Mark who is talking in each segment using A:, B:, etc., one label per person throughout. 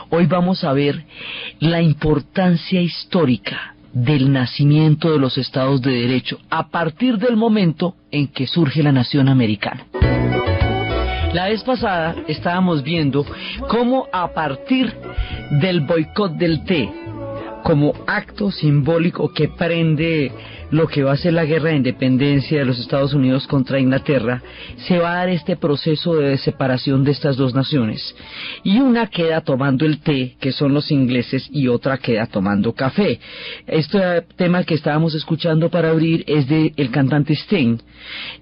A: Hoy vamos a ver la importancia histórica del nacimiento de los Estados de Derecho a partir del momento en que surge la nación americana. La vez pasada estábamos viendo cómo a partir del boicot del té, como acto simbólico que prende lo que va a ser la guerra de independencia de los Estados Unidos contra Inglaterra, se va a dar este proceso de separación de estas dos naciones. Y una queda tomando el té, que son los ingleses, y otra queda tomando café. Este tema que estábamos escuchando para abrir es de el cantante Sting,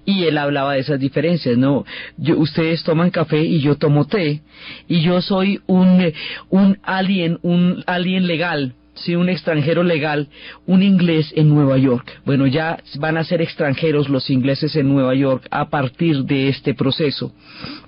A: y él hablaba de esas diferencias, ¿no? Ustedes toman café y yo tomo té, y yo soy un alien legal. Sí, un extranjero legal, un inglés en Nueva York. Bueno, ya van a ser extranjeros los ingleses en Nueva York a partir de este proceso,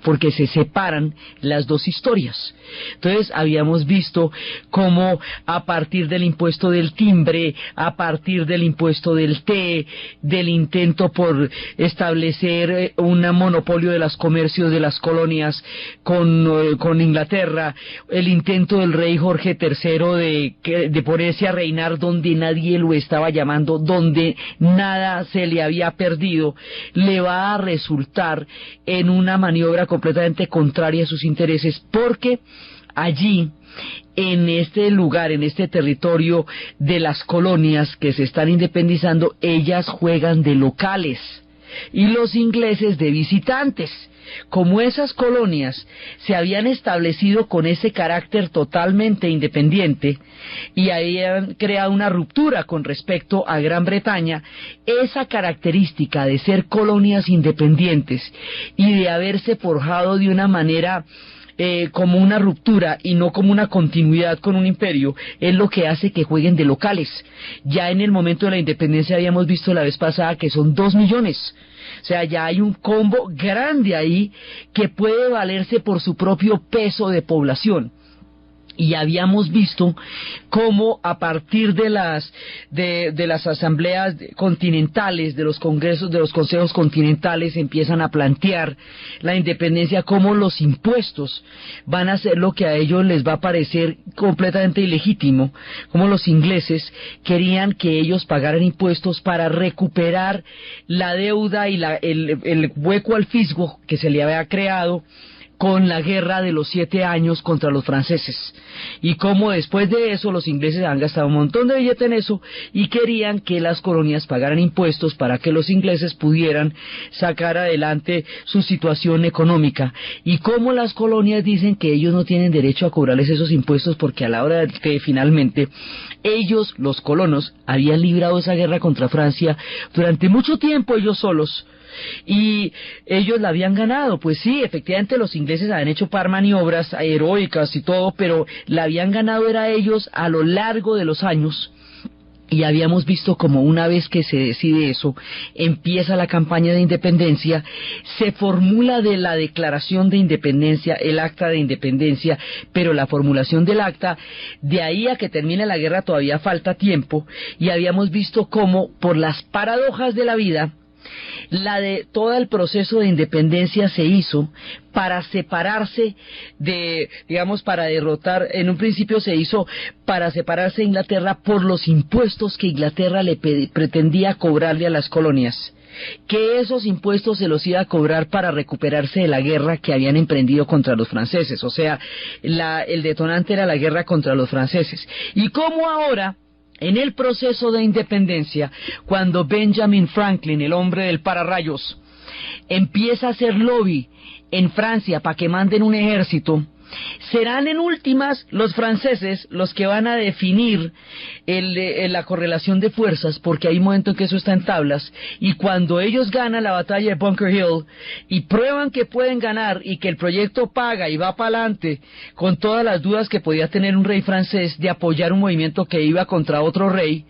A: porque se separan las dos historias. Entonces, habíamos visto cómo a partir del impuesto del timbre, a partir del impuesto del té, del intento por establecer un monopolio de los comercios de las colonias con Inglaterra, el intento del rey Jorge III de ponerse a reinar donde nadie lo estaba llamando, donde nada se le había perdido, le va a resultar en una maniobra completamente contraria a sus intereses, porque allí, en este lugar, en este territorio de las colonias que se están independizando, ellas juegan de locales y los ingleses de visitantes. Como esas colonias se habían establecido con ese carácter totalmente independiente y habían creado una ruptura con respecto a Gran Bretaña, esa característica de ser colonias independientes y de haberse forjado de una manera como una ruptura y no como una continuidad con un imperio, es lo que hace que jueguen de locales. Ya en el momento de la independencia habíamos visto la vez pasada que son 2 millones. O sea, ya hay un combo grande ahí que puede valerse por su propio peso de población. Y habíamos visto cómo a partir de las asambleas continentales, de los congresos, de los consejos continentales, empiezan a plantear la independencia, cómo los impuestos van a ser lo que a ellos les va a parecer completamente ilegítimo, como los ingleses querían que ellos pagaran impuestos para recuperar la deuda y el hueco al fisgo que se le había creado con la guerra de los 7 años contra los franceses, y como después de eso los ingleses han gastado un montón de billete en eso y querían que las colonias pagaran impuestos para que los ingleses pudieran sacar adelante su situación económica, y como las colonias dicen que ellos no tienen derecho a cobrarles esos impuestos porque a la hora de que finalmente ellos, los colonos, habían librado esa guerra contra Francia durante mucho tiempo ellos solos, y ellos la habían ganado. Pues sí, efectivamente los ingleses habían hecho maniobras heroicas y todo, pero la habían ganado era ellos a lo largo de los años. Y habíamos visto como una vez que se decide eso, empieza la campaña de independencia, se formula de la declaración de independencia, el acta de independencia, pero la formulación del acta, de ahí a que termine la guerra todavía falta tiempo, y habíamos visto cómo por las paradojas de la vida, todo el proceso de independencia se hizo para separarse para derrotar, en un principio se hizo para separarse de Inglaterra por los impuestos que Inglaterra le pretendía cobrarle a las colonias, que esos impuestos se los iba a cobrar para recuperarse de la guerra que habían emprendido contra los franceses, o sea, el detonante era la guerra contra los franceses, y como ahora, en el proceso de independencia, cuando Benjamin Franklin, el hombre del pararrayos, empieza a hacer lobby en Francia para que manden un ejército, serán en últimas los franceses los que van a definir la correlación de fuerzas, porque hay un momento en que eso está en tablas, y cuando ellos ganan la batalla de Bunker Hill y prueban que pueden ganar y que el proyecto paga y va para adelante, con todas las dudas que podía tener un rey francés de apoyar un movimiento que iba contra otro rey,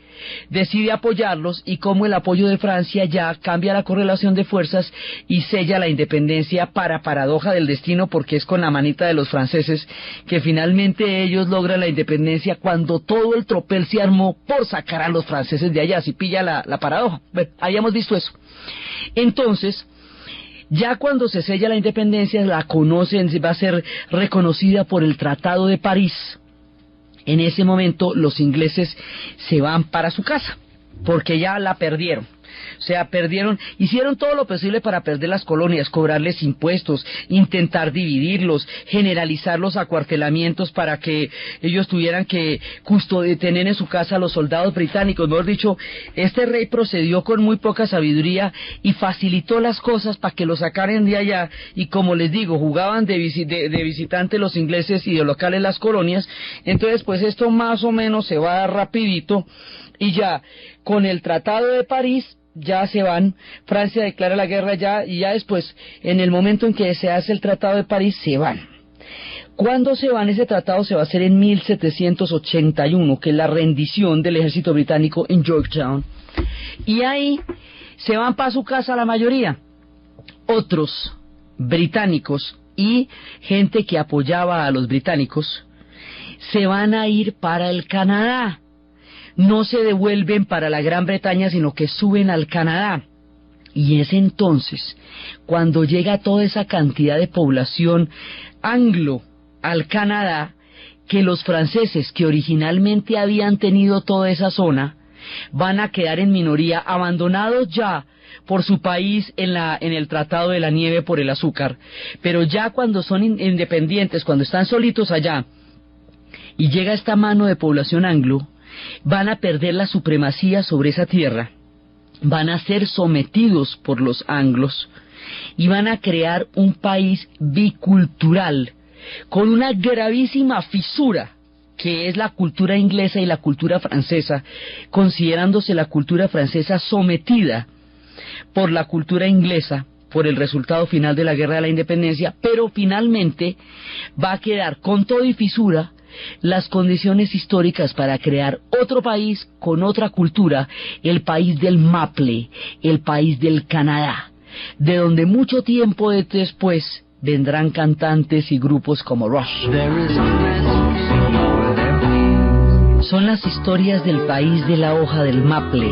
A: decide apoyarlos, y como el apoyo de Francia ya cambia la correlación de fuerzas y sella la independencia para paradoja del destino, porque es con la manita de los franceses que finalmente ellos logran la independencia cuando todo el tropel se armó por sacar a los franceses de allá. Si pilla la paradoja. Bueno, habíamos visto eso. Entonces, Ya cuando se sella la independencia, la conocen, va a ser reconocida por el Tratado de París. En ese momento los ingleses se van para su casa, porque ya la perdieron. O sea, hicieron todo lo posible para perder las colonias, cobrarles impuestos, intentar dividirlos, generalizar los acuartelamientos para que ellos tuvieran que tener en su casa a los soldados británicos. Mejor dicho, este rey procedió con muy poca sabiduría y facilitó las cosas para que los sacaran de allá, y como les digo, jugaban de visitantes los ingleses y de locales las colonias. Entonces, pues esto más o menos se va a dar rapidito, y ya con el Tratado de París ya se van. Francia declara la guerra ya, y ya después, en el momento en que se hace el Tratado de París, se van. ¿Cuándo se van? Ese tratado se va a hacer en 1781, que es la rendición del ejército británico en Yorktown, y ahí se van para su casa la mayoría. Otros británicos y gente que apoyaba a los británicos se van a ir para el Canadá. No se devuelven para la Gran Bretaña, sino que suben al Canadá. Y es entonces cuando llega toda esa cantidad de población anglo al Canadá, que los franceses, que originalmente habían tenido toda esa zona, van a quedar en minoría, abandonados ya por su país en el Tratado de la Nieve por el azúcar. Pero ya cuando son independientes, cuando están solitos allá, y llega esta mano de población anglo, van a perder la supremacía sobre esa tierra, van a ser sometidos por los anglos y van a crear un país bicultural con una gravísima fisura, que es la cultura inglesa y la cultura francesa, considerándose la cultura francesa sometida por la cultura inglesa por el resultado final de la Guerra de la Independencia, pero finalmente va a quedar con todo y fisura las condiciones históricas para crear otro país con otra cultura, el país del Maple, el país del Canadá, de donde mucho tiempo después vendrán cantantes y grupos como Rush. Son las historias del país de la hoja del maple,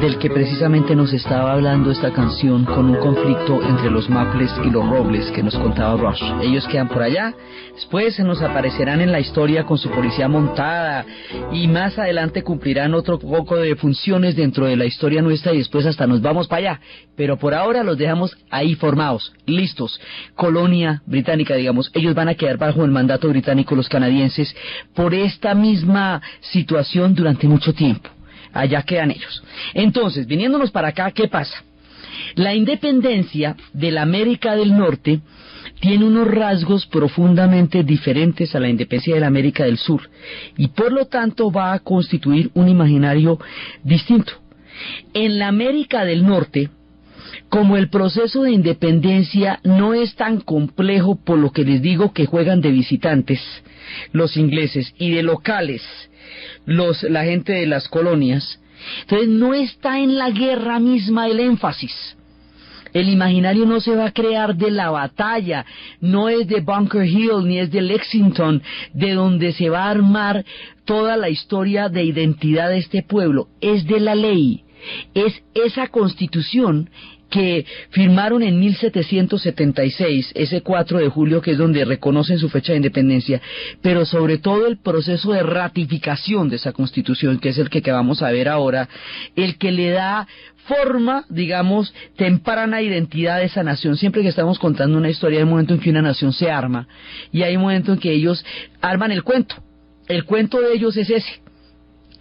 A: del que precisamente nos estaba hablando esta canción, con un conflicto entre los maples y los robles que nos contaba Rush. Ellos quedan por allá, después se nos aparecerán en la historia con su policía montada, y más adelante cumplirán otro poco de funciones dentro de la historia nuestra, y después hasta nos vamos para allá. Pero por ahora los dejamos ahí formados, listos, colonia británica, digamos. Ellos van a quedar bajo el mandato británico, los canadienses, por esta misma situación durante mucho tiempo. Allá quedan ellos. Entonces, viniéndonos para acá, ¿qué pasa? La independencia de la América del Norte tiene unos rasgos profundamente diferentes a la independencia de la América del Sur, y por lo tanto va a constituir un imaginario distinto. En la América del Norte, como el proceso de independencia no es tan complejo, por lo que les digo que juegan de visitantes los ingleses y de locales la gente de las colonias, entonces no está en la guerra misma el énfasis. El imaginario no se va a crear de la batalla, no es de Bunker Hill ni es de Lexington, de donde se va a armar toda la historia de identidad de este pueblo, es de la ley, es esa constitución que firmaron en 1776, ese 4 de julio, que es donde reconocen su fecha de independencia, pero sobre todo el proceso de ratificación de esa constitución, que es el que vamos a ver ahora, el que le da forma, digamos, temprana identidad a esa nación. Siempre que estamos contando una historia, hay un momento en que una nación se arma, y hay un momento en que ellos arman el cuento de ellos es ese.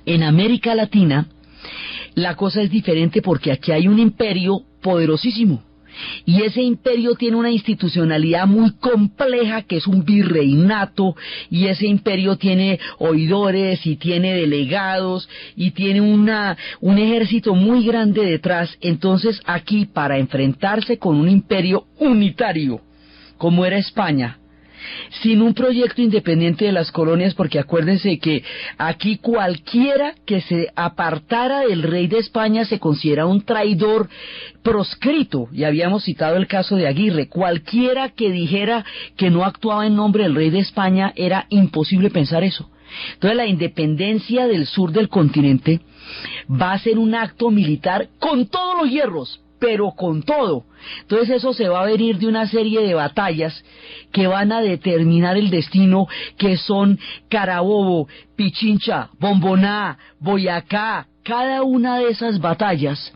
A: En América Latina, la cosa es diferente porque aquí hay un imperio poderosísimo, y ese imperio tiene una institucionalidad muy compleja, que es un virreinato, y ese imperio tiene oidores y tiene delegados y tiene un ejército muy grande detrás. Entonces aquí, para enfrentarse con un imperio unitario como era España, sin un proyecto independiente de las colonias, porque acuérdense que aquí cualquiera que se apartara del rey de España se considera un traidor proscrito, y habíamos citado el caso de Aguirre. Cualquiera que dijera que no actuaba en nombre del rey de España, era imposible pensar eso. Entonces la independencia del sur del continente va a ser un acto militar con todos los hierros, pero con todo. Entonces eso se va a venir de una serie de batallas que van a determinar el destino, que son Carabobo, Pichincha, Bomboná, Boyacá. Cada una de esas batallas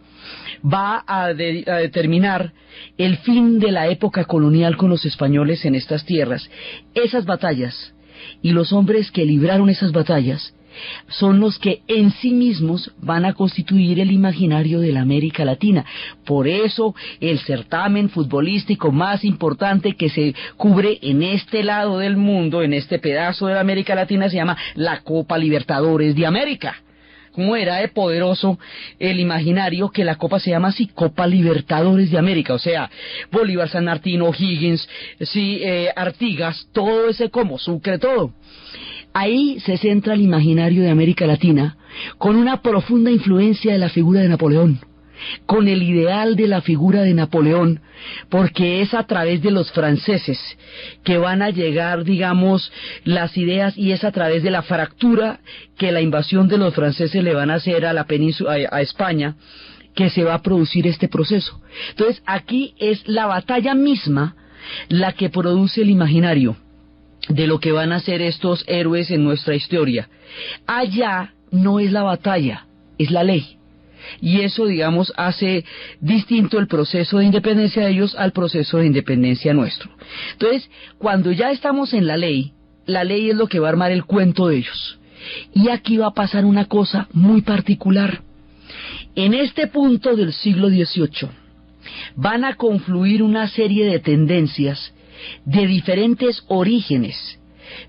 A: va a determinar el fin de la época colonial con los españoles en estas tierras. Esas batallas y los hombres que libraron esas batallas son los que en sí mismos van a constituir el imaginario de la América Latina. Por eso el certamen futbolístico más importante que se cubre en este lado del mundo, en este pedazo de la América Latina, se llama la Copa Libertadores de América. ¿Cómo era de poderoso el imaginario que la Copa se llama así, Copa Libertadores de América? O sea, Bolívar, San Martín, O'Higgins, sí, Artigas, todo ese como, Sucre, todo. Ahí se centra el imaginario de América Latina, con una profunda influencia de la figura de Napoleón, con el ideal de la figura de Napoleón, porque es a través de los franceses que van a llegar, digamos, las ideas, y es a través de la fractura que la invasión de los franceses le van a hacer a la península, a España, que se va a producir este proceso. Entonces aquí es la batalla misma la que produce el imaginario de lo que van a ser estos héroes en nuestra historia. Allá no es la batalla, es la ley. Y eso, digamos, hace distinto el proceso de independencia de ellos al proceso de independencia nuestro. Entonces, cuando ya estamos en la ley es lo que va a armar el cuento de ellos. Y aquí va a pasar una cosa muy particular. En este punto del siglo XVIII van a confluir una serie de tendencias de diferentes orígenes,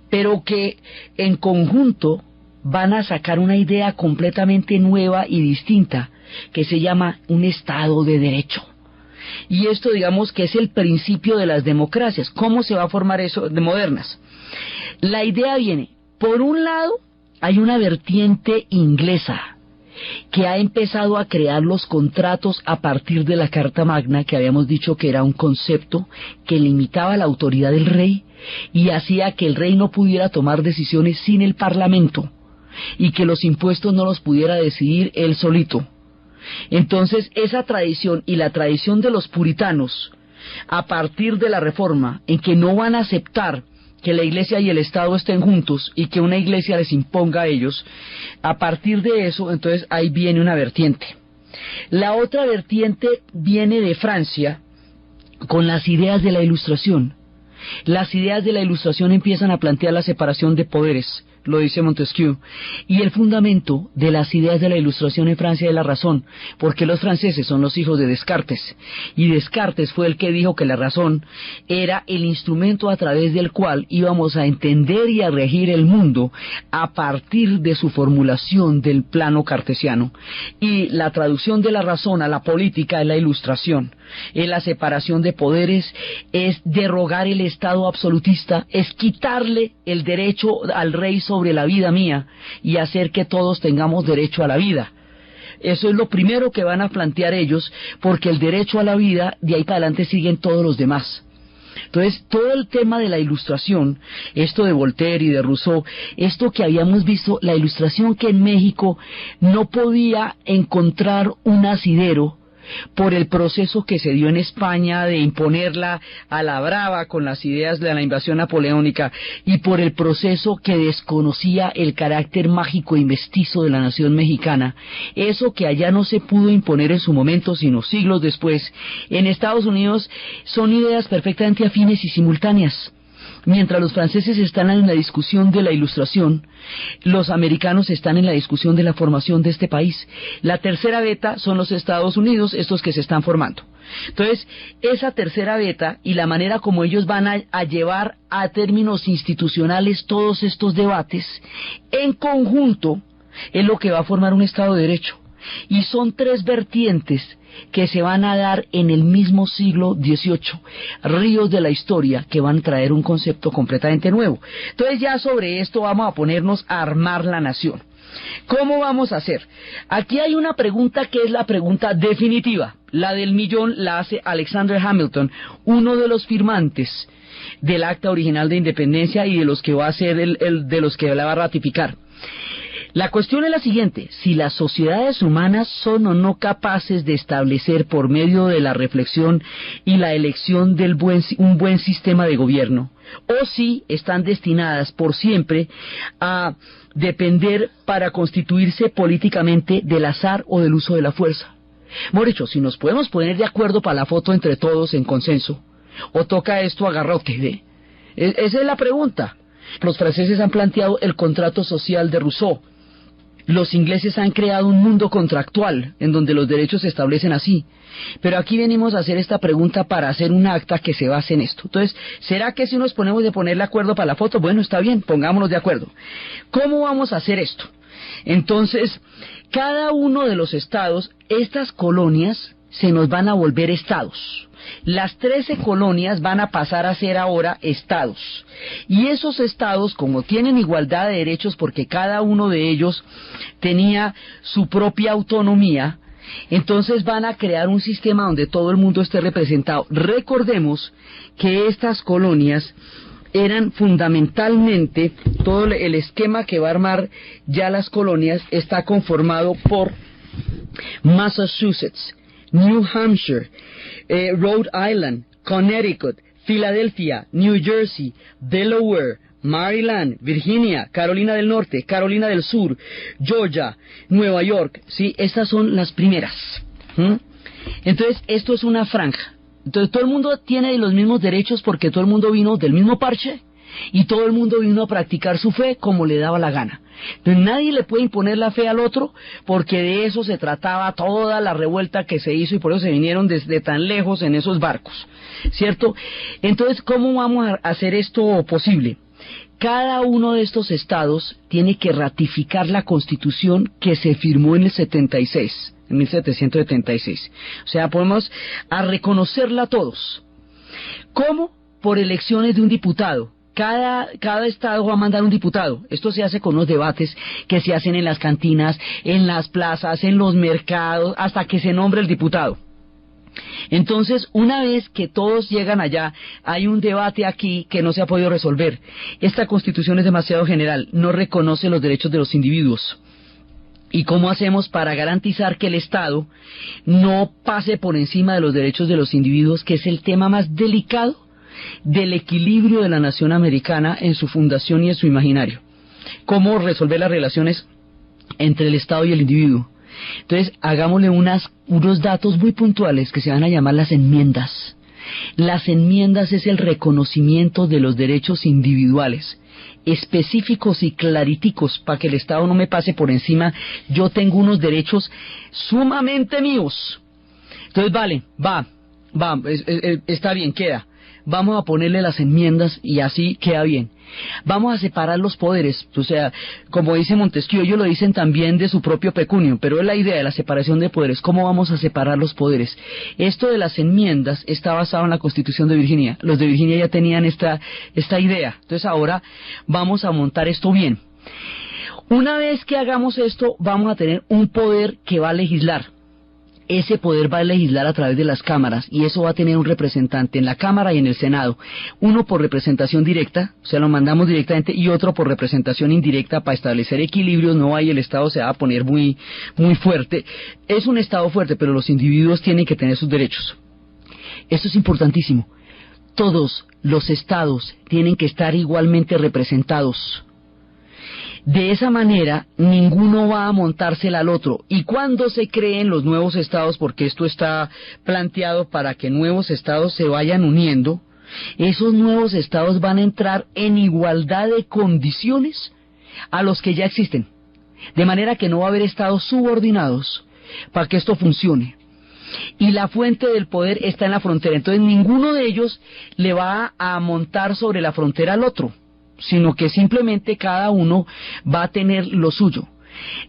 A: pero que en conjunto van a sacar una idea completamente nueva y distinta, que se llama un Estado de Derecho. Y esto, digamos, que es el principio de las democracias. ¿Cómo se va a formar eso de modernas? La idea viene, por un lado, hay una vertiente inglesa que ha empezado a crear los contratos a partir de la Carta Magna, que habíamos dicho que era un concepto que limitaba la autoridad del rey y hacía que el rey no pudiera tomar decisiones sin el Parlamento y que los impuestos no los pudiera decidir él solito. Entonces esa tradición y la tradición de los puritanos, a partir de la Reforma, en que no van a aceptar que la Iglesia y el Estado estén juntos y que una Iglesia les imponga a ellos, a partir de eso, entonces ahí viene una vertiente. La otra vertiente viene de Francia, con las ideas de la Ilustración. Las ideas de la Ilustración empiezan a plantear la separación de poderes, lo dice Montesquieu, y el fundamento de las ideas de la Ilustración en Francia es la razón, porque los franceses son los hijos de Descartes, y Descartes fue el que dijo que la razón era el instrumento a través del cual íbamos a entender y a regir el mundo a partir de su formulación del plano cartesiano, y la traducción de la razón a la política es la Ilustración. Es la separación de poderes, es derogar el Estado absolutista, es quitarle el derecho al rey sobre la vida mía y hacer que todos tengamos derecho a la vida. Eso es lo primero que van a plantear ellos, porque el derecho a la vida, de ahí para adelante siguen todos los demás. Entonces, todo el tema de la Ilustración, esto de Voltaire y de Rousseau, esto que habíamos visto, la Ilustración que en México no podía encontrar un asidero por el proceso que se dio en España de imponerla a la brava con las ideas de la invasión napoleónica, y por el proceso que desconocía el carácter mágico y mestizo de la nación mexicana, eso que allá no se pudo imponer en su momento sino siglos después, en Estados Unidos son ideas perfectamente afines y simultáneas. Mientras los franceses están en la discusión de la Ilustración, los americanos están en la discusión de la formación de este país. La tercera beta son los Estados Unidos, estos que se están formando. Entonces, esa tercera beta y la manera como ellos van a llevar a términos institucionales todos estos debates, en conjunto, es lo que va a formar un Estado de Derecho. Y son tres vertientes que se van a dar en el mismo siglo XVIII, ríos de la historia que van a traer un concepto completamente nuevo. Entonces ya sobre esto vamos a ponernos a armar la nación. ¿Cómo vamos a hacer? Aquí hay una pregunta que es la pregunta definitiva, la del millón, la hace Alexander Hamilton, uno de los firmantes del acta original de independencia y de los que va a ser de los que la va a ratificar. La cuestión es la siguiente: si las sociedades humanas son o no capaces de establecer por medio de la reflexión y la elección del un buen sistema de gobierno, o si están destinadas por siempre a depender para constituirse políticamente del azar o del uso de la fuerza. Mejor dicho, si nos podemos poner de acuerdo para la foto entre todos en consenso, o toca esto a garrote, ¿ve? Esa es la pregunta. Los franceses han planteado el contrato social de Rousseau. Los ingleses han creado un mundo contractual en donde los derechos se establecen así. Pero aquí venimos a hacer esta pregunta para hacer un acta que se base en esto. Entonces, ¿será que si nos ponemos de poner de acuerdo para la foto? Bueno, está bien, pongámonos de acuerdo. ¿Cómo vamos a hacer esto? Entonces, cada uno de los estados, estas colonias, se nos van a volver estados. Las 13 colonias van a pasar a ser ahora estados. Y esos estados, como tienen igualdad de derechos porque cada uno de ellos tenía su propia autonomía, entonces van a crear un sistema donde todo el mundo esté representado. Recordemos que estas colonias eran fundamentalmente, todo el esquema que va a armar ya las colonias está conformado por Massachusetts, New Hampshire, Rhode Island, Connecticut, Filadelfia, New Jersey, Delaware, Maryland, Virginia, Carolina del Norte, Carolina del Sur, Georgia, Nueva York. Sí, estas son las primeras. Entonces, esto es una franja. Entonces, todo el mundo tiene los mismos derechos porque todo el mundo vino del mismo parche y todo el mundo vino a practicar su fe como le daba la gana. Entonces, nadie le puede imponer la fe al otro porque de eso se trataba toda la revuelta que se hizo y por eso se vinieron desde tan lejos en esos barcos, ¿cierto? Entonces, ¿cómo vamos a hacer esto posible? Cada uno de estos estados tiene que ratificar la Constitución que se firmó en el 76, en 1776. O sea, podemos a reconocerla todos. ¿Cómo? Por elecciones de un diputado. Cada estado va a mandar un diputado. Esto se hace con los debates que se hacen en las cantinas, en las plazas, en los mercados, hasta que se nombre el diputado. Entonces, una vez que todos llegan allá, hay un debate aquí que no se ha podido resolver. Esta Constitución es demasiado general, no reconoce los derechos de los individuos. ¿Y cómo hacemos para garantizar que el Estado no pase por encima de los derechos de los individuos, que es el tema más delicado del equilibrio de la nación americana en su fundación y en su imaginario? ¿Cómo resolver las relaciones entre el Estado y el individuo? Entonces, hagámosle unos datos muy puntuales que se van a llamar las enmiendas. Las enmiendas es el reconocimiento de los derechos individuales, específicos y clariticos, para que el Estado no me pase por encima. Yo tengo unos derechos sumamente míos. Entonces, vale, está bien, queda. Vamos a ponerle las enmiendas y así queda bien. Vamos a separar los poderes, o sea, como dice Montesquieu, ellos lo dicen también de su propio pecunio, pero es la idea de la separación de poderes. ¿Cómo vamos a separar los poderes? Esto de las enmiendas está basado en la Constitución de Virginia. Los de Virginia ya tenían esta idea. Entonces ahora vamos a montar esto bien. Una vez que hagamos esto, vamos a tener un poder que va a legislar. Ese poder va a legislar a través de las cámaras y eso va a tener un representante en la Cámara y en el Senado. Uno por representación directa, o sea, lo mandamos directamente, y otro por representación indirecta para establecer equilibrios. No hay, el Estado se va a poner muy fuerte. Es un Estado fuerte, pero los individuos tienen que tener sus derechos. Esto es importantísimo. Todos los estados tienen que estar igualmente representados. De esa manera, ninguno va a montársela al otro. Y cuando se creen los nuevos estados, porque esto está planteado para que nuevos estados se vayan uniendo, esos nuevos estados van a entrar en igualdad de condiciones a los que ya existen. De manera que no va a haber estados subordinados para que esto funcione. Y la fuente del poder está en la frontera. Entonces ninguno de ellos le va a montar sobre la frontera al otro, sino que simplemente cada uno va a tener lo suyo.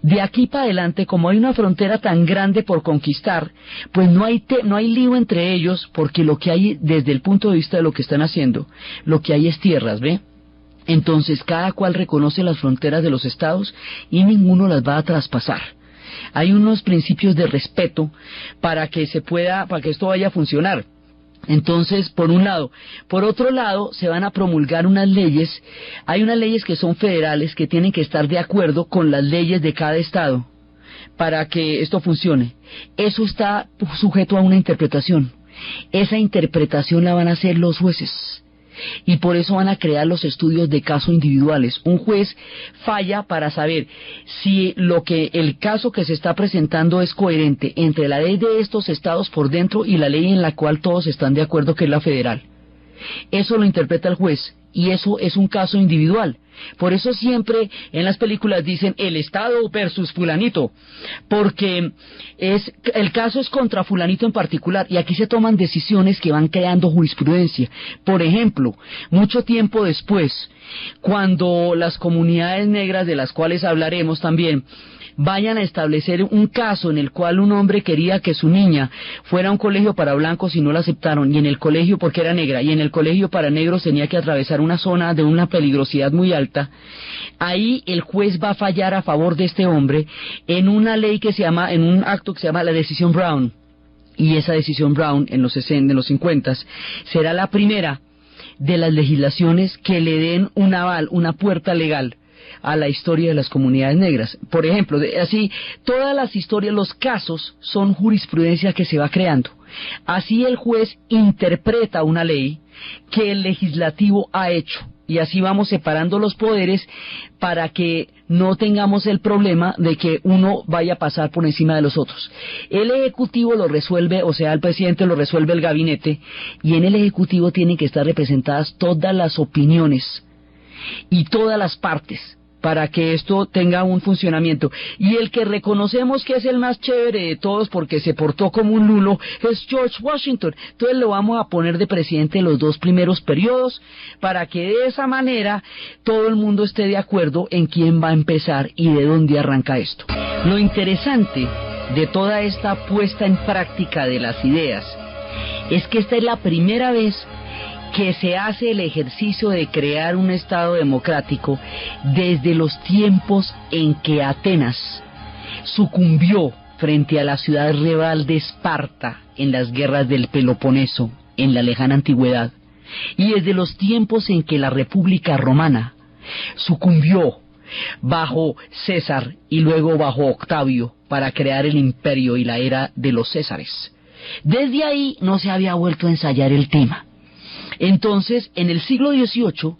A: De aquí para adelante, como hay una frontera tan grande por conquistar, pues no hay lío entre ellos, porque lo que hay, desde el punto de vista de lo que están haciendo, lo que hay es tierras, ¿ve? Entonces cada cual reconoce las fronteras de los estados y ninguno las va a traspasar. Hay unos principios de respeto para que esto vaya a funcionar. Entonces, por un lado. Por otro lado, se van a promulgar unas leyes. Hay unas leyes que son federales, que tienen que estar de acuerdo con las leyes de cada estado para que esto funcione. Eso está sujeto a una interpretación. Esa interpretación la van a hacer los jueces. Y por eso van a crear los estudios de caso individuales. Un juez falla para saber si el caso que se está presentando es coherente entre la ley de estos estados por dentro y la ley en la cual todos están de acuerdo, que es la federal. Eso lo interpreta el juez, y eso es un caso individual. Por eso siempre en las películas dicen el Estado versus fulanito, porque el caso es contra fulanito en particular, y aquí se toman decisiones que van creando jurisprudencia. Por ejemplo, mucho tiempo después, cuando las comunidades negras, de las cuales hablaremos también, vayan a establecer un caso en el cual un hombre quería que su niña fuera a un colegio para blancos y no la aceptaron, y en el colegio, porque era negra, y en el colegio para negros tenía que atravesar una zona de una peligrosidad muy alta, ahí el juez va a fallar a favor de este hombre en una ley que se llama, en un acto que se llama la decisión Brown. Y esa decisión Brown en los 50 será la primera de las legislaciones que le den un aval, una puerta legal a la historia de las comunidades negras. Por ejemplo, así, todas las historias, los casos, son jurisprudencia que se va creando. Así el juez interpreta una ley que el legislativo ha hecho, y así vamos separando los poderes para que no tengamos el problema de que uno vaya a pasar por encima de los otros. El ejecutivo lo resuelve, o sea, el presidente lo resuelve el gabinete, y en el ejecutivo tienen que estar representadas todas las opiniones y todas las partes para que esto tenga un funcionamiento. Y el que reconocemos que es el más chévere de todos porque se portó como un lulo es George Washington. Entonces lo vamos a poner de presidente los 2 primeros periodos para que de esa manera todo el mundo esté de acuerdo en quién va a empezar y de dónde arranca esto. Lo interesante de toda esta puesta en práctica de las ideas es que esta es la primera vez que se hace el ejercicio de crear un Estado democrático desde los tiempos en que Atenas sucumbió frente a la ciudad rival de Esparta en las guerras del Peloponeso en la lejana antigüedad, y desde los tiempos en que la República Romana sucumbió bajo César y luego bajo Octavio para crear el imperio y la era de los Césares. Desde ahí no se había vuelto a ensayar el tema. Entonces, en el siglo XVIII,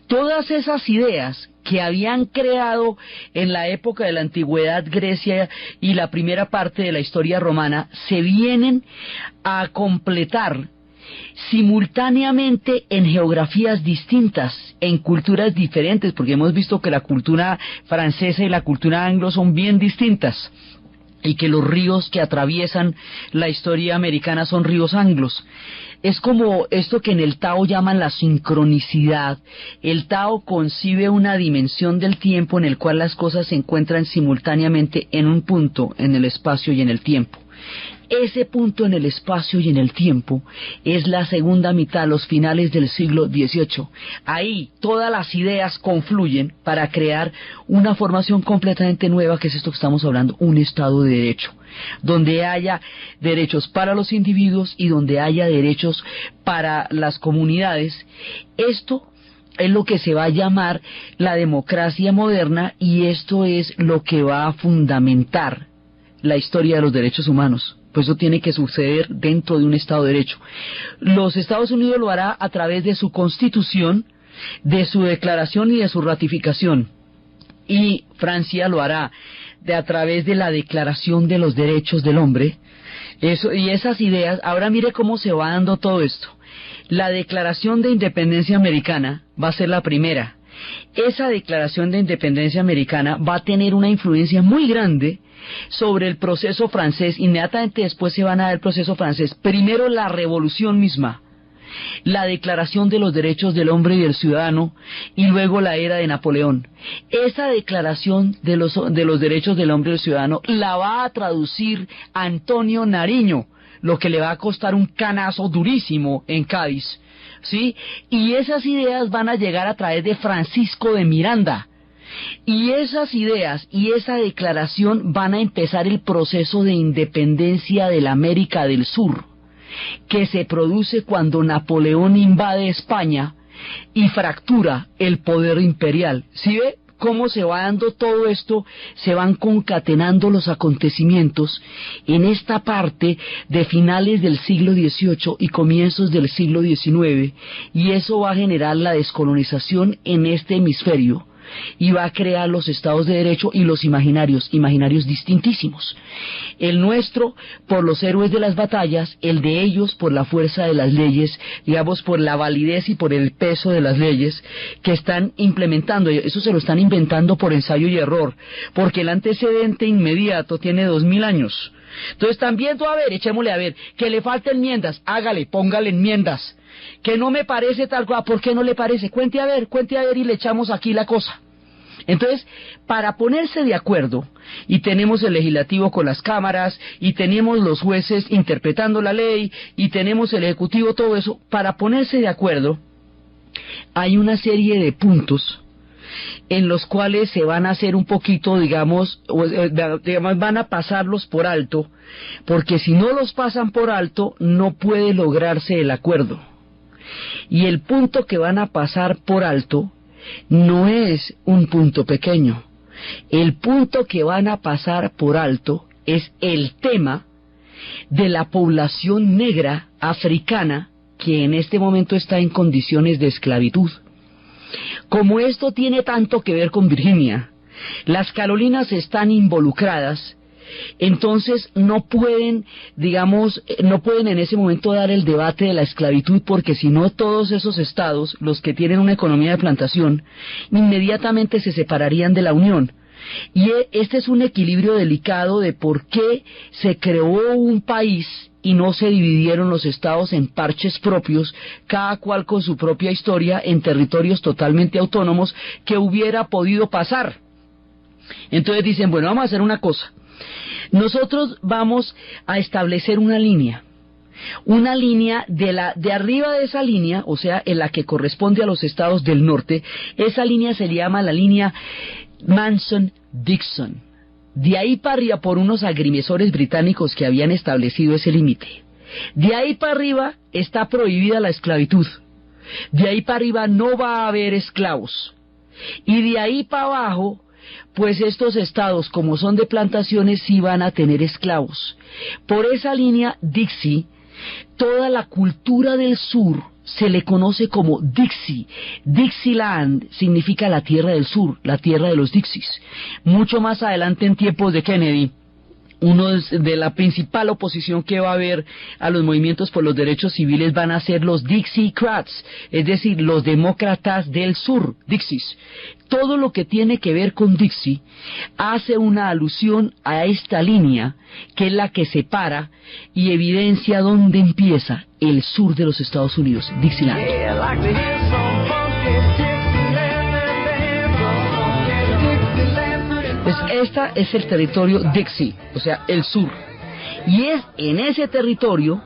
A: todas esas ideas que habían creado en la época de la antigüedad Grecia y la primera parte de la historia romana se vienen a completar simultáneamente en geografías distintas, en culturas diferentes, porque hemos visto que la cultura francesa y la cultura anglo son bien distintas, y que los ríos que atraviesan la historia americana son ríos anglos. Es como esto que en el Tao llaman la sincronicidad. El Tao concibe una dimensión del tiempo en el cual las cosas se encuentran simultáneamente en un punto, en el espacio y en el tiempo. Ese punto en el espacio y en el tiempo es la segunda mitad, los finales del siglo XVIII. Ahí todas las ideas confluyen para crear una formación completamente nueva, que es esto que estamos hablando, un Estado de Derecho, donde haya derechos para los individuos y donde haya derechos para las comunidades. Esto es lo que se va a llamar la democracia moderna, y esto es lo que va a fundamentar la historia de los derechos humanos. Pues eso tiene que suceder dentro de un Estado de Derecho. Los Estados Unidos lo hará a través de su Constitución, de su declaración y de su ratificación. Y Francia lo hará a través de la Declaración de los Derechos del Hombre. Eso, y esas ideas, ahora mire cómo se va dando todo esto. La Declaración de Independencia Americana va a ser la primera. Esa Declaración de Independencia Americana va a tener una influencia muy grande sobre el proceso francés. Inmediatamente después se van a dar el proceso francés. Primero la revolución misma, la Declaración de los Derechos del Hombre y del Ciudadano, y luego la era de Napoleón. Esa Declaración de los Derechos del Hombre y del Ciudadano la va a traducir Antonio Nariño, lo que le va a costar un canazo durísimo en Cádiz, ¿sí? Y esas ideas van a llegar a través de Francisco de Miranda. Y esas ideas y esa declaración van a empezar el proceso de independencia de la América del Sur. que se produce cuando Napoleón invade España y fractura el poder imperial. ¿Sí ve cómo se va dando todo esto? Se van concatenando los acontecimientos en esta parte de finales del siglo XVIII y comienzos del siglo XIX, y eso va a generar la descolonización en este hemisferio y va a crear los estados de derecho y los imaginarios distintísimos. El nuestro por los héroes de las batallas, el de ellos por la fuerza de las leyes, digamos por la validez y por el peso de las leyes que están implementando. Eso se lo están inventando por ensayo y error, porque el antecedente inmediato tiene 2000 años. Entonces están viendo, a ver, echémosle a ver, que le faltan enmiendas, hágale, póngale enmiendas. Que no me parece tal cosa, ¿por qué no le parece? Cuente a ver y le echamos aquí la cosa. Entonces, para ponerse de acuerdo, y tenemos el legislativo con las cámaras, y tenemos los jueces interpretando la ley, y tenemos el ejecutivo, todo eso, para ponerse de acuerdo, hay una serie de puntos en los cuales se van a hacer un poquito, digamos, van a pasarlos por alto, porque si no los pasan por alto, no puede lograrse el acuerdo. Y el punto que van a pasar por alto no es un punto pequeño. El punto que van a pasar por alto es el tema de la población negra africana que en este momento está en condiciones de esclavitud. Como esto tiene tanto que ver con Virginia, las Carolinas están involucradas, entonces no pueden en ese momento dar el debate de la esclavitud, porque si no todos esos estados, los que tienen una economía de plantación, inmediatamente se separarían de la Unión. Y este es un equilibrio delicado de por qué se creó un país y no se dividieron los estados en parches propios, cada cual con su propia historia, en territorios totalmente autónomos, que hubiera podido pasar. Entonces dicen, bueno, vamos a hacer una cosa. Nosotros vamos a establecer una línea de arriba de esa línea, o sea, en la que corresponde a los estados del norte. Esa línea se llama la línea Manson-Dixon. De ahí para arriba, por unos agrimensores británicos que habían establecido ese límite. De ahí para arriba está prohibida la esclavitud. De ahí para arriba no va a haber esclavos. Y de ahí para abajo, pues estos estados, como son de plantaciones, sí van a tener esclavos. Por esa línea Dixie, toda la cultura del sur se le conoce como Dixie. Dixieland significa la tierra del sur, la tierra de los Dixies. Mucho más adelante, en tiempos de Kennedy, uno de la principal oposición que va a haber a los movimientos por los derechos civiles van a ser los Dixiecrats, es decir, los demócratas del sur, Dixies. Todo lo que tiene que ver con Dixie hace una alusión a esta línea, que es la que separa y evidencia dónde empieza el sur de los Estados Unidos, Dixieland. Pues esta es el territorio Dixie, o sea, el sur. Y es en ese territorio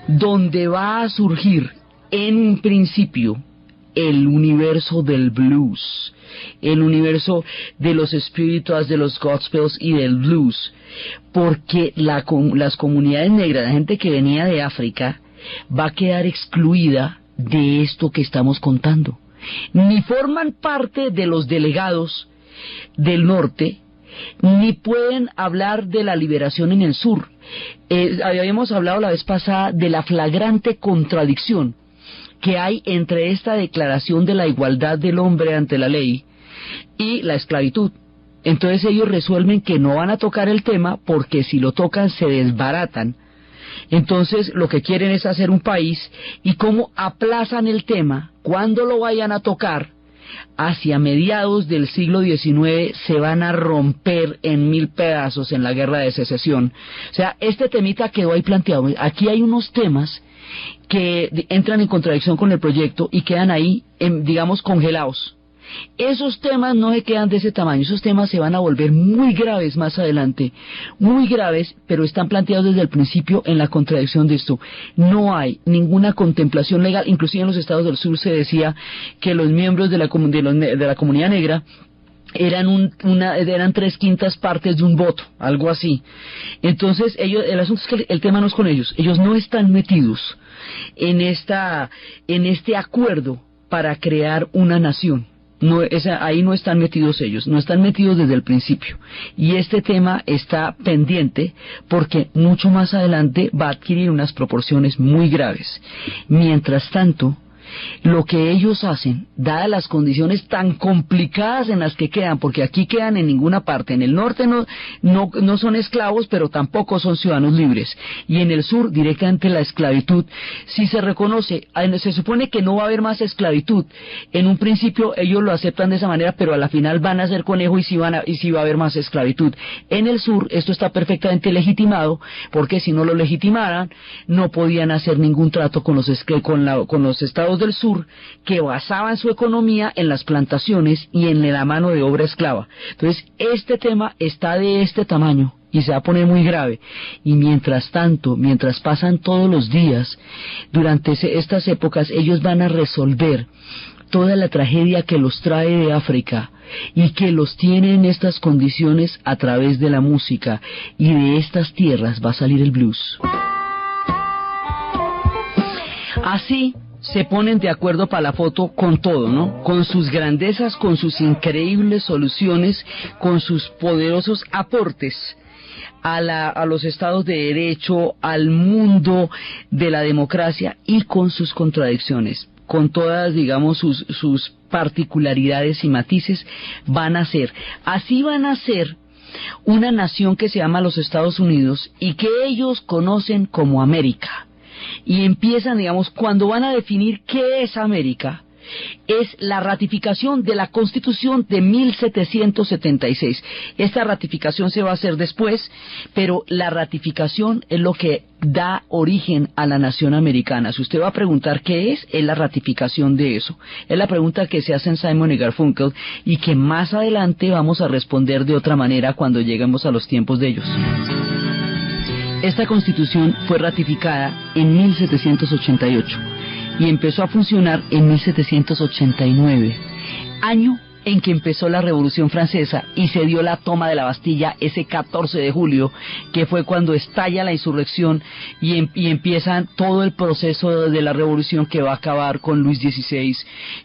A: donde va a surgir, en principio, el universo del blues, el universo de los espíritus, de los gospels y del blues, porque las comunidades negras, la gente que venía de África, va a quedar excluida de esto que estamos contando. Ni forman parte de los delegados del norte, ni pueden hablar de la liberación en el sur. Habíamos hablado la vez pasada de la flagrante contradicción que hay entre esta declaración de la igualdad del hombre ante la ley y la esclavitud. Entonces ellos resuelven que no van a tocar el tema, porque si lo tocan se desbaratan. Entonces lo que quieren es hacer un país, y como aplazan el tema, cuando lo vayan a tocar, hacia mediados del siglo XIX se van a romper en 1000 pedazos en la guerra de secesión. O sea, este temita quedó ahí planteado. Aquí hay unos temas que entran en contradicción con el proyecto y quedan ahí, digamos, congelados. Esos temas no se quedan de ese tamaño, esos temas se van a volver muy graves más adelante, muy graves, pero están planteados desde el principio en la contradicción de esto. No hay ninguna contemplación legal. Inclusive en los estados del sur se decía que los miembros de la comunidad negra eran 3/5 partes de un voto, algo así. Entonces el asunto es que el tema no es con ellos no están metidos en este acuerdo para crear una nación. No, ahí no están metidos ellos, no están metidos desde el principio. Y este tema está pendiente porque mucho más adelante va a adquirir unas proporciones muy graves. Mientras tanto, lo que ellos hacen, dadas las condiciones tan complicadas en las que quedan, porque aquí quedan en ninguna parte, en el norte no son esclavos, pero tampoco son ciudadanos libres, y en el sur directamente la esclavitud, si se reconoce, se supone que no va a haber más esclavitud, en un principio ellos lo aceptan de esa manera, pero a la final van a ser conejo y sí va a haber más esclavitud. En el sur esto está perfectamente legitimado, porque si no lo legitimaran, no podían hacer ningún trato con los estados del sur, que basaban su economía en las plantaciones y en la mano de obra esclava. Entonces este tema está de este tamaño y se va a poner muy grave, y mientras tanto, mientras pasan todos los días durante estas épocas, ellos van a resolver toda la tragedia que los trae de África y que los tiene en estas condiciones a través de la música, y de estas tierras va a salir el blues. Así se ponen de acuerdo para la foto con todo, ¿no? Con sus grandezas, con sus increíbles soluciones, con sus poderosos aportes a los estados de derecho, al mundo de la democracia, y con sus contradicciones, con todas, digamos, sus particularidades y matices. Así van a ser una nación que se llama los Estados Unidos y que ellos conocen como América. Y empiezan, digamos, cuando van a definir qué es América, es la ratificación de la Constitución de 1776. Esta ratificación se va a hacer después, pero la ratificación es lo que da origen a la nación americana. Si usted va a preguntar qué es la ratificación de eso. Es la pregunta que se hacen Simon y Garfunkel, y que más adelante vamos a responder de otra manera cuando lleguemos a los tiempos de ellos. Esta Constitución fue ratificada en 1788 y empezó a funcionar en 1789, año en que empezó la Revolución Francesa y se dio la toma de la Bastilla ese 14 de julio, que fue cuando estalla la insurrección y empieza todo el proceso de la Revolución, que va a acabar con Luis XVI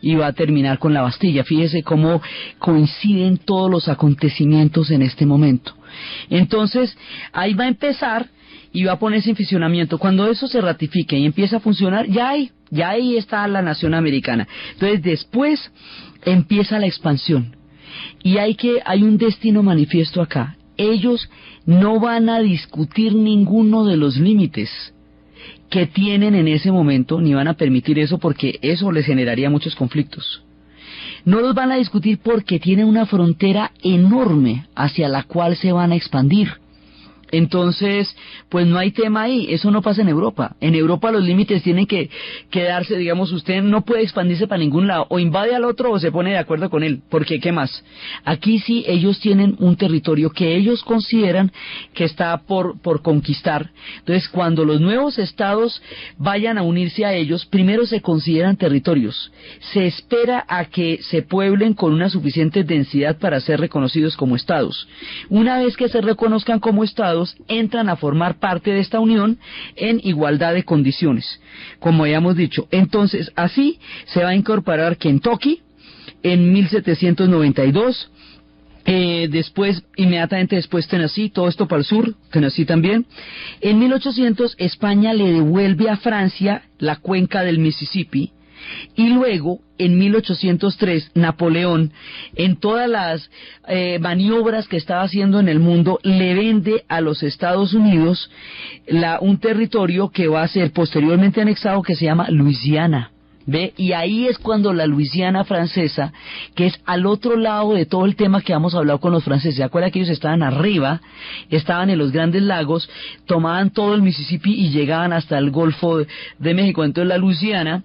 A: y va a terminar con la Bastilla. Fíjese cómo coinciden todos los acontecimientos en este momento. Entonces, ahí va a empezar y va a ponerse en funcionamiento. Cuando eso se ratifique y empieza a funcionar, ya ahí está la nación americana. Entonces después empieza la expansión, y hay un destino manifiesto acá. Ellos no van a discutir ninguno de los límites que tienen en ese momento, ni van a permitir eso, porque eso les generaría muchos conflictos. No los van a discutir porque tienen una frontera enorme hacia la cual se van a expandir. Entonces, pues no hay tema ahí. Eso no pasa en Europa. En Europa los límites tienen que quedarse, digamos, usted no puede expandirse para ningún lado, o invade al otro o se pone de acuerdo con él, porque ¿qué más? Aquí sí ellos tienen un territorio que ellos consideran que está por conquistar. Entonces, cuando los nuevos estados vayan a unirse a ellos, primero se consideran territorios. Se espera a que se pueblen con una suficiente densidad para ser reconocidos como estados. Una vez que se reconozcan como estados, entran a formar parte de esta unión en igualdad de condiciones, como habíamos dicho. Entonces, así se va a incorporar Kentucky en 1792, inmediatamente después Tennessee, todo esto para el sur, Tennessee también. En 1800 España le devuelve a Francia la cuenca del Mississippi, y luego en 1803 Napoleón, en todas las maniobras que estaba haciendo en el mundo, le vende a los Estados Unidos un territorio que va a ser posteriormente anexado, que se llama Luisiana. ¿Ve? Y ahí es cuando la Luisiana francesa, que es al otro lado de todo el tema que hemos hablado con los franceses, ¿se acuerdan que ellos estaban arriba, estaban en los grandes lagos, tomaban todo el Mississippi y llegaban hasta el Golfo de México? Entonces la Luisiana,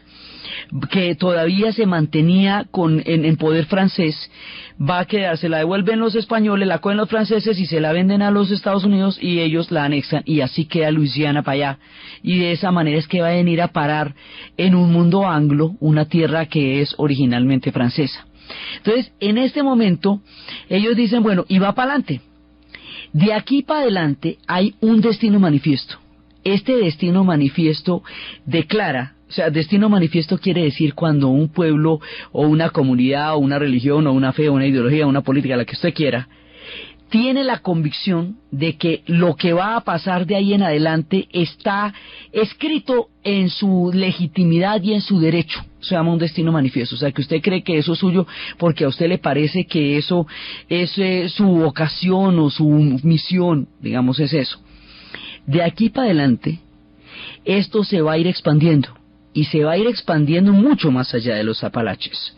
A: que todavía se mantenía en poder francés, va a quedar, se la devuelven los españoles, la cogen los franceses y se la venden a los Estados Unidos, y ellos la anexan, y así queda Luisiana para allá. Y de esa manera es que va a venir a parar en un mundo anglo, una tierra que es originalmente francesa. Entonces, en este momento, ellos dicen, bueno, y va para adelante. De aquí para adelante hay un destino manifiesto. Este destino manifiesto declara, o sea, destino manifiesto quiere decir cuando un pueblo o una comunidad o una religión o una fe o una ideología o una política, la que usted quiera, tiene la convicción de que lo que va a pasar de ahí en adelante está escrito en su legitimidad y en su derecho. Se llama un destino manifiesto. O sea, que usted cree que eso es suyo porque a usted le parece que eso es su vocación o su misión, digamos, es eso. De aquí para adelante, esto se va a ir expandiendo. Y se va a ir expandiendo mucho más allá de los Apalaches.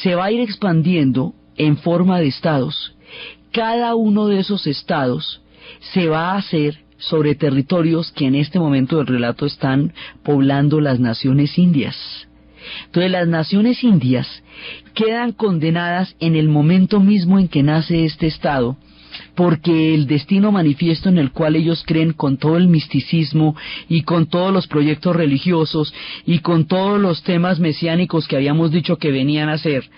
A: Se va a ir expandiendo en forma de estados. Cada uno de esos estados se va a hacer sobre territorios que en este momento del relato están poblando las naciones indias. Entonces las naciones indias quedan condenadas en el momento mismo en que nace este estado, porque el destino manifiesto en el cual ellos creen, con todo el misticismo y con todos los proyectos religiosos y con todos los temas mesiánicos que habíamos dicho que venían a ser,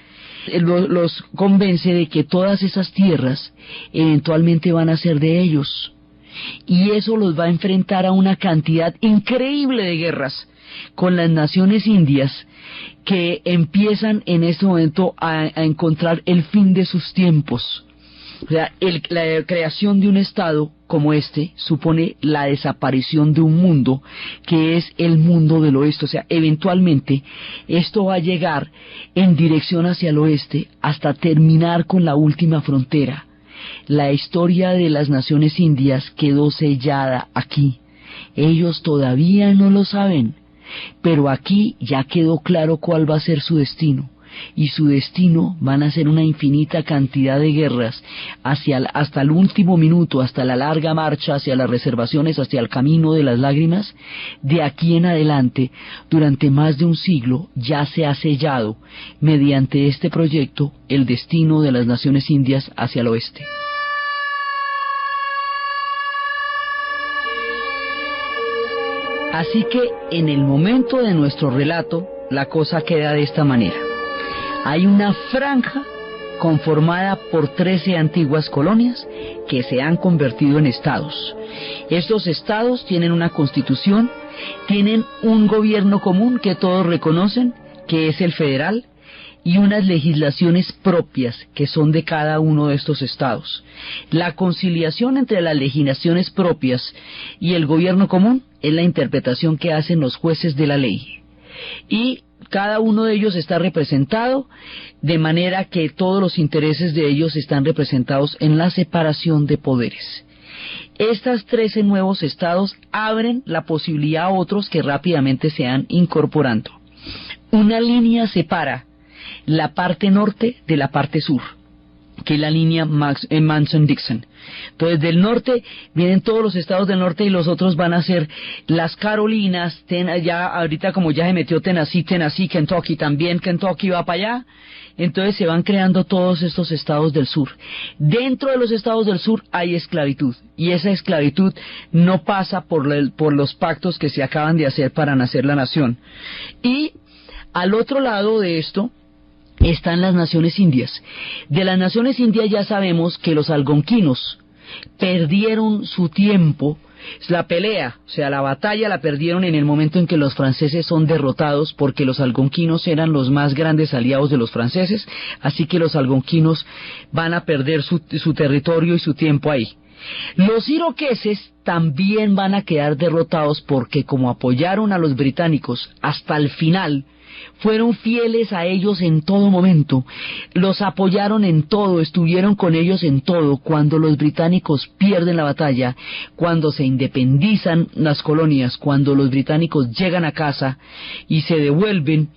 A: los convence de que todas esas tierras eventualmente van a ser de ellos, y eso los va a enfrentar a una cantidad increíble de guerras con las naciones indias, que empiezan en este momento a encontrar el fin de sus tiempos. O sea, la creación de un estado como este supone la desaparición de un mundo que es el mundo del oeste. O sea, eventualmente esto va a llegar en dirección hacia el oeste hasta terminar con la última frontera. La historia de las naciones indias quedó sellada aquí. Ellos todavía no lo saben, pero aquí ya quedó claro cuál va a ser su destino. Y su destino van a ser una infinita cantidad de guerras hasta el último minuto, hasta la larga marcha hacia las reservaciones, hacia el camino de las lágrimas. De aquí en adelante, durante más de un siglo, ya se ha sellado mediante este proyecto el destino de las naciones indias hacia el oeste. Así que en el momento de nuestro relato, la cosa queda de esta manera. Hay una franja conformada por 13 antiguas colonias que se han convertido en estados. Estos estados tienen una constitución, tienen un gobierno común que todos reconocen, que es el federal, y unas legislaciones propias que son de cada uno de estos estados. La conciliación entre las legislaciones propias y el gobierno común es la interpretación que hacen los jueces de la ley. Y cada uno de ellos está representado de manera que todos los intereses de ellos están representados en la separación de poderes. Estas 13 nuevos estados abren la posibilidad a otros que rápidamente se van incorporando. Una línea separa la parte norte de la parte sur, que es la línea Mason-Dixon. Entonces del norte vienen todos los estados del norte y los otros van a ser las Carolinas, ya ahorita como ya se metió Tennessee, Kentucky también, Kentucky va para allá. Entonces se van creando todos estos estados del sur. Dentro de los estados del sur hay esclavitud, y esa esclavitud no pasa por los pactos que se acaban de hacer para nacer la nación. Y al otro lado de esto están las naciones indias. De las naciones indias ya sabemos que los algonquinos perdieron su tiempo. La pelea, o sea, la batalla la perdieron en el momento en que los franceses son derrotados, porque los algonquinos eran los más grandes aliados de los franceses, así que los algonquinos van a perder su territorio y su tiempo ahí. Los iroqueses también van a quedar derrotados porque, como apoyaron a los británicos hasta el final, fueron fieles a ellos en todo momento, los apoyaron en todo, estuvieron con ellos en todo. Cuando los británicos pierden la batalla, cuando se independizan las colonias, cuando los británicos llegan a casa y se devuelven,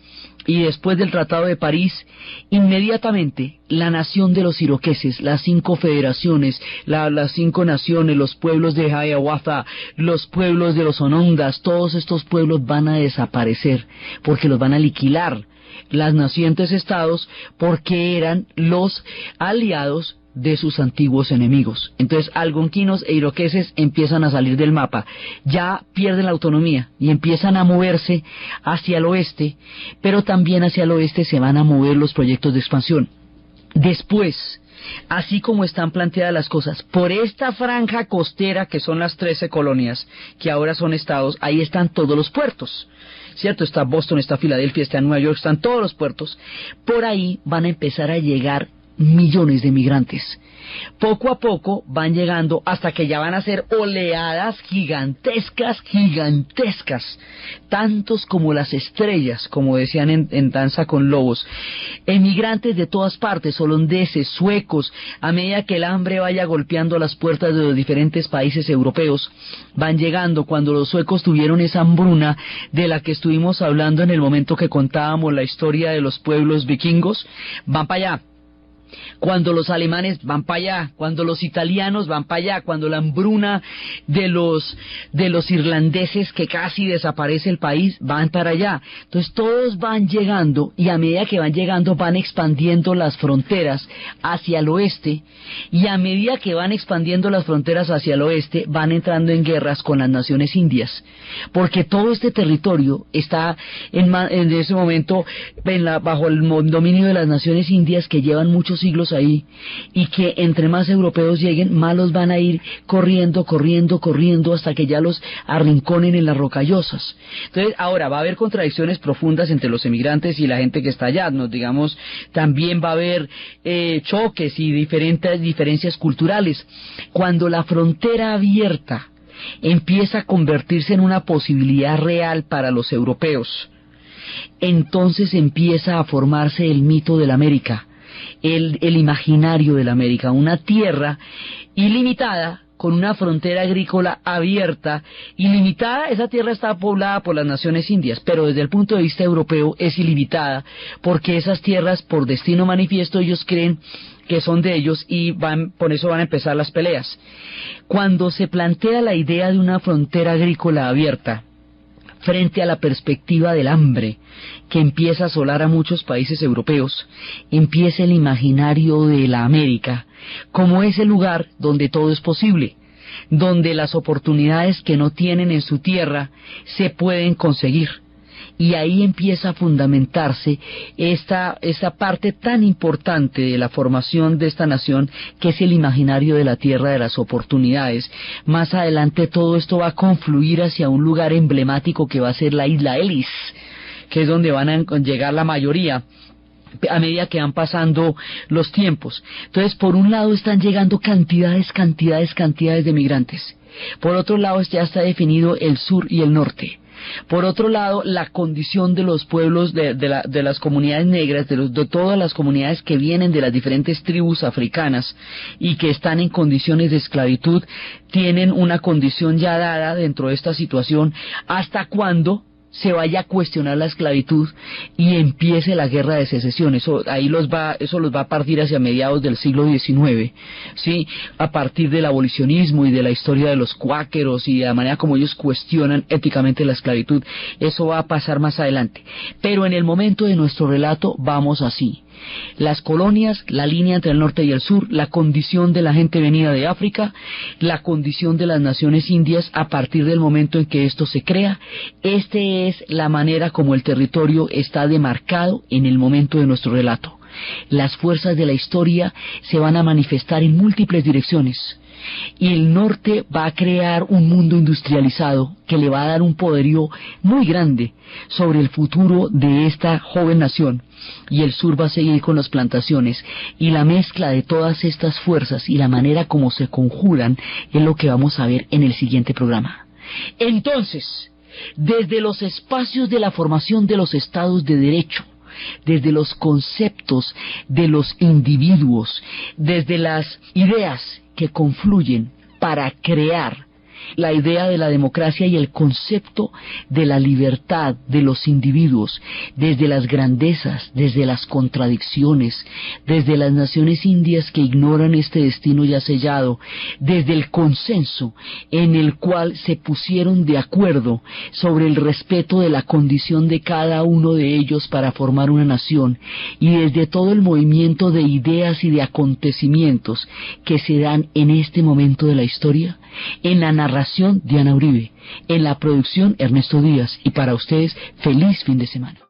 A: y después del Tratado de París, inmediatamente la nación de los iroqueses, las 5 federaciones, las 5 naciones, los pueblos de Hiawatha, los pueblos de los Onondas, todos estos pueblos van a desaparecer, porque los van a aniquilar las nacientes estados, porque eran los aliados de sus antiguos enemigos. Entonces algonquinos e iroqueses empiezan a salir del mapa, ya pierden la autonomía y empiezan a moverse hacia el oeste, pero también hacia el oeste se van a mover los proyectos de expansión. Después, así como están planteadas las cosas, por esta franja costera que son las 13 colonias, que ahora son estados, ahí están todos los puertos, ¿cierto? Está Boston, está Filadelfia, está Nueva York, están todos los puertos. Por ahí van a empezar a llegar millones de migrantes. Poco a poco van llegando hasta que ya van a ser oleadas gigantescas, tantos como las estrellas, como decían en Danza con Lobos. Emigrantes de todas partes, holandeses, suecos, a medida que el hambre vaya golpeando las puertas de los diferentes países europeos, van llegando. Cuando los suecos tuvieron esa hambruna de la que estuvimos hablando en el momento que contábamos la historia de los pueblos vikingos, van para allá. Cuando los alemanes van para allá, cuando los italianos van para allá, cuando la hambruna de los irlandeses, que casi desaparece el país, van para allá. Entonces todos van llegando, y a medida que van llegando van expandiendo las fronteras hacia el oeste, y a medida que van expandiendo las fronteras hacia el oeste van entrando en guerras con las naciones indias, porque todo este territorio está en ese momento bajo el dominio de las naciones indias, que llevan muchos siglos ahí, y que entre más europeos lleguen, más los van a ir corriendo hasta que ya los arrinconen en las rocallosas. Entonces ahora va a haber contradicciones profundas entre los emigrantes y la gente que está allá, ¿no? Digamos, también va a haber choques y diferencias culturales. Cuando la frontera abierta empieza a convertirse en una posibilidad real para los europeos, entonces empieza a formarse el mito de la América, el imaginario de la América, una tierra ilimitada con una frontera agrícola abierta, ilimitada. Esa tierra está poblada por las naciones indias, pero desde el punto de vista europeo es ilimitada, porque esas tierras, por destino manifiesto, ellos creen que son de ellos, y por eso van a empezar las peleas. Cuando se plantea la idea de una frontera agrícola abierta, frente a la perspectiva del hambre que empieza a asolar a muchos países europeos, empieza el imaginario de la América como ese lugar donde todo es posible, donde las oportunidades que no tienen en su tierra se pueden conseguir. Y ahí empieza a fundamentarse esta parte tan importante de la formación de esta nación, que es el imaginario de la tierra de las oportunidades. Más adelante todo esto va a confluir hacia un lugar emblemático que va a ser la isla Ellis, que es donde van a llegar la mayoría a medida que van pasando los tiempos. Entonces, por un lado están llegando cantidades de migrantes. Por otro lado ya está definido el sur y el norte. Por otro lado, la condición de los pueblos, de las comunidades negras, de todas las comunidades que vienen de las diferentes tribus africanas y que están en condiciones de esclavitud, tienen una condición ya dada dentro de esta situación, hasta cuando se vaya a cuestionar la esclavitud y empiece la guerra de secesión. Eso los va a partir hacia mediados del siglo XIX, ¿sí? A partir del abolicionismo y de la historia de los cuáqueros y de la manera como ellos cuestionan éticamente la esclavitud. Eso va a pasar más adelante. Pero en el momento de nuestro relato vamos así: las colonias, la línea entre el norte y el sur, la condición de la gente venida de África, la condición de las naciones indias a partir del momento en que esto se crea. Es la manera como el territorio está demarcado en el momento de nuestro relato. Las fuerzas de la historia se van a manifestar en múltiples direcciones, y el norte va a crear un mundo industrializado que le va a dar un poderío muy grande sobre el futuro de esta joven nación, y el sur va a seguir con las plantaciones, y la mezcla de todas estas fuerzas y la manera como se conjuran es lo que vamos a ver en el siguiente programa. Entonces, desde los espacios de la formación de los estados de derecho, desde los conceptos de los individuos, desde las ideas que confluyen para crear la idea de la democracia y el concepto de la libertad de los individuos, desde las grandezas, desde las contradicciones, desde las naciones indias que ignoran este destino ya sellado, desde el consenso en el cual se pusieron de acuerdo sobre el respeto de la condición de cada uno de ellos para formar una nación, y desde todo el movimiento de ideas y de acontecimientos que se dan en este momento de la historia. En la narración, Diana Uribe; en la producción, Ernesto Díaz. Y para ustedes, feliz fin de semana.